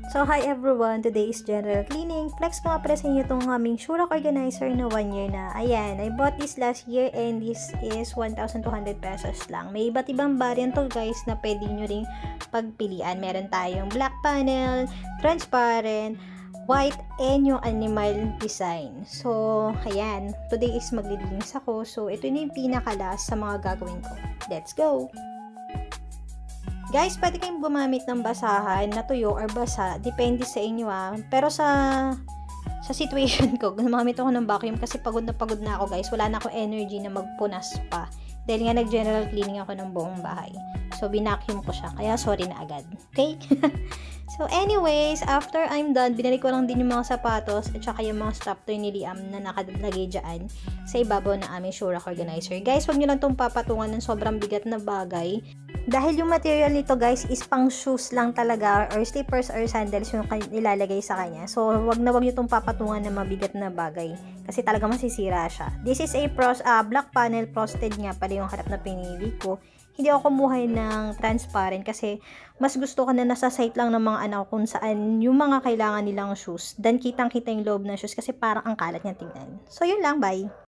So, hi everyone! Today is general cleaning. Flex ko nga pala sa inyo itong aming Shura organizer na 1 year na. Ayan, I bought this last year and this is 1,200 pesos lang. May iba't ibang variant to guys na pwede nyo ring pagpilian. Meron tayong black panel, transparent, white, and yung animal design. So, ayan. Today is maglilinis ako. So, ito na yung pinaka-last sa mga gagawin ko. Let's go! Guys, pwede kayong gumamit ng basahan na tuyo or basa. Depende sa inyo Pero sa situation ko, gumamit ako ng vacuum kasi pagod na ako guys. Wala na ako energy na magpunas pa. Dahil nga nag-general cleaning ako ng buong bahay. So, binacuum ko siya. Kaya sorry na agad. Okay? So, anyways, after I'm done, binalik ko lang din yung mga sapatos at saka yung mga strap toy ni Liam na nakalagay dyan sa ibabaw na aming Shura organizer. Guys, huwag nyo lang itong papatungan ng sobrang bigat na bagay. Dahil yung material nito guys is pang shoes lang talaga or slippers or sandals yung nilalagay sa kanya. So, wag nyo itong papatungan ng mabigat na bagay kasi talaga masisira siya. This is a black panel frosted nga pala yung harap na pinili ko. Hindi ako kumuha ng transparent kasi mas gusto ko na nasa site lang ng mga anak ko kung saan yung mga kailangan nilang shoes. Dan kitang-kita yung loob ng shoes kasi parang ang kalat niya tingnan. So, yun lang. Bye!